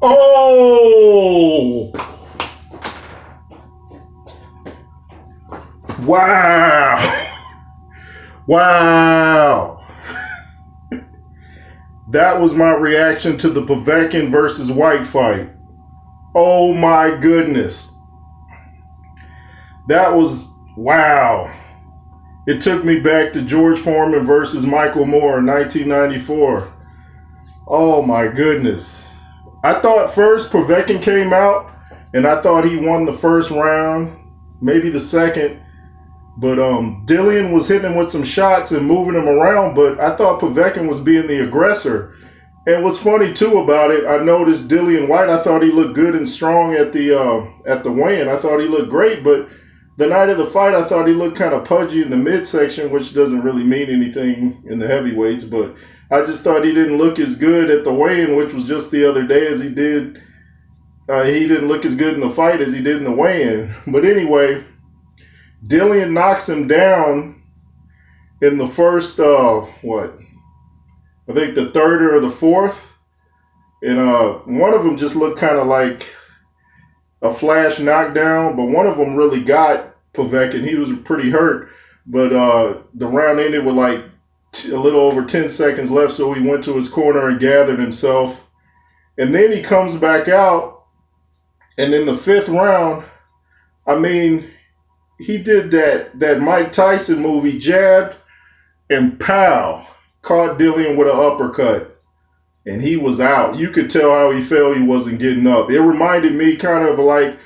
Oh! Wow! Wow! That was my reaction to the Povetkin versus Whyte fight. Oh my goodness. That was, wow. It took me back to George Foreman versus Michael Moore in 1994. Oh my goodness. I thought first Povetkin came out and I thought he won the first round, maybe the second. But Dillian was hitting him with some shots and moving him around, but I thought Povetkin was being the aggressor. And what's funny too about it, I noticed Dillian Whyte, I thought he looked good and strong at the weigh-in. I thought he looked great, but the night of the fight, I thought he looked kind of pudgy in the midsection, which doesn't really mean anything in the heavyweights, but I just thought he didn't look as good at the weigh-in, which was just the other day as he did. He didn't look as good in the fight as he did in the weigh-in. But anyway, Dillian knocks him down in the first, I think the third or the fourth. And one of them just looked kind of like a flash knockdown, but one of them really got Povetkin. He was pretty hurt, but the round ended with like a little over 10 seconds left, so he went to his corner and gathered himself. And then he comes back out, and in the fifth round, I mean, he did that Mike Tyson movie, jab, and pow, caught Dillian with an uppercut. And he was out. You could tell how he felt he wasn't getting up. It reminded me kind of like,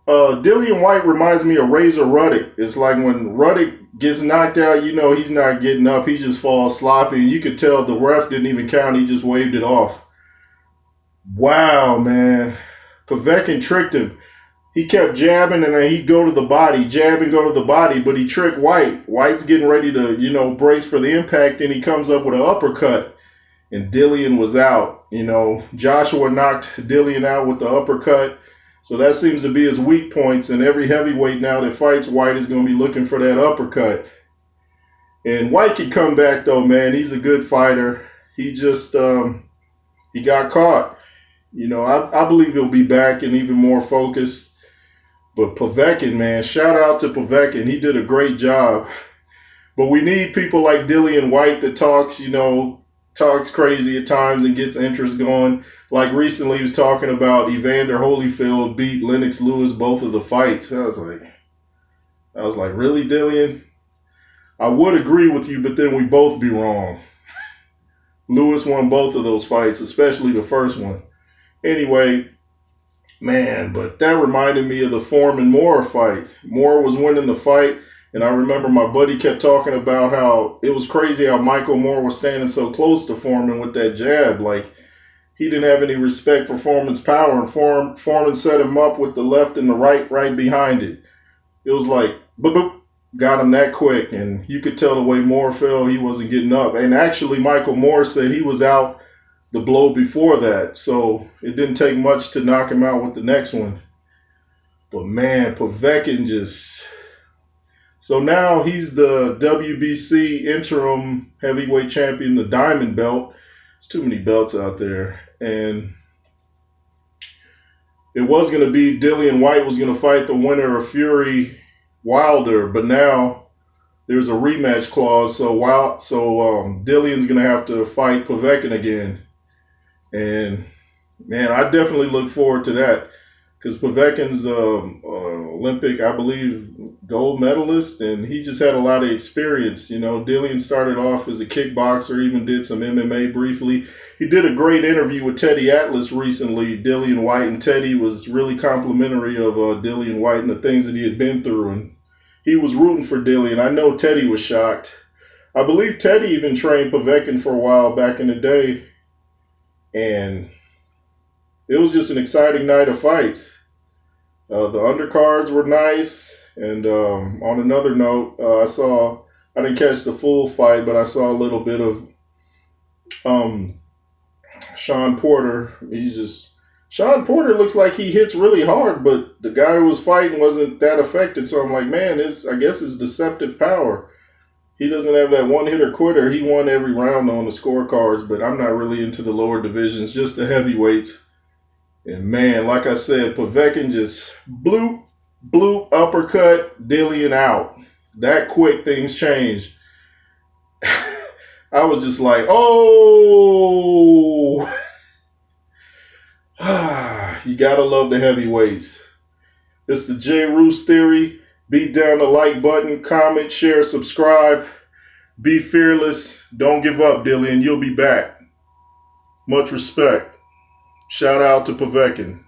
Dillian Whyte reminds me of Razor Ruddock. It's like when Ruddock gets knocked out, you know he's not getting up. He just falls sloppy. And you could tell the ref didn't even count. He just waved it off. Wow, man. Povetkin tricked him. He kept jabbing and then he'd go to the body, jab and go to the body, but he tricked Whyte. Whyte's getting ready to, brace for the impact, and he comes up with an uppercut. And Dillian was out. Joshua knocked Dillian out with the uppercut. So that seems to be his weak points. And every heavyweight now that fights Whyte is going to be looking for that uppercut. And Whyte can come back, though, man. He's a good fighter. He just, he got caught. I believe he'll be back and even more focused. But Povetkin, man, shout out to Povetkin. He did a great job. But we need people like Dillian Whyte that talks crazy at times and gets interest going. Like recently he was talking about Evander Holyfield beat Lennox Lewis both of the fights. I was like, really, Dillian? I would agree with you, but then we both be wrong. Lewis won both of those fights, especially the first one. Anyway, man, but that reminded me of the Foreman Moore fight. Moore was winning the fight. And I remember my buddy kept talking about how it was crazy how Michael Moore was standing so close to Foreman with that jab. Like, he didn't have any respect for Foreman's power. And Foreman set him up with the left and the right behind it. It was like, boop, boop, got him that quick. And you could tell the way Moore fell, he wasn't getting up. And actually, Michael Moore said he was out the blow before that. So it didn't take much to knock him out with the next one. But, man, Povetkin just... So now he's the WBC interim heavyweight champion, the Diamond Belt. There's too many belts out there. And it was going to be Dillian Whyte was going to fight the winner of Fury Wilder, but now there's a rematch clause. So Dillian's going to have to fight Povetkin again. And, man, I definitely look forward to that. Because Povetkin's Olympic, I believe, gold medalist, and he just had a lot of experience. Dillian started off as a kickboxer, even did some MMA briefly. He did a great interview with Teddy Atlas recently, Dillian Whyte, and Teddy was really complimentary of Dillian Whyte and the things that he had been through. And he was rooting for Dillian. I know Teddy was shocked. I believe Teddy even trained Povetkin for a while back in the day. And it was just an exciting night of fights. The undercards were nice. And on another note, I didn't catch the full fight, but I saw a little bit of Sean Porter. Sean Porter looks like he hits really hard, but the guy who was fighting wasn't that affected. So I'm like, man, I guess it's deceptive power. He doesn't have that one-hitter quitter. He won every round on the scorecards, but I'm not really into the lower divisions, just the heavyweights. And man, like I said, Povetkin just bloop, bloop, uppercut, Dillian out. That quick, things changed. I was just like, oh, you gotta love the heavyweights. It's the J. Roos Theory. Beat down the like button, comment, share, subscribe. Be fearless. Don't give up, Dillian. You'll be back. Much respect. Shout out to Povetkin.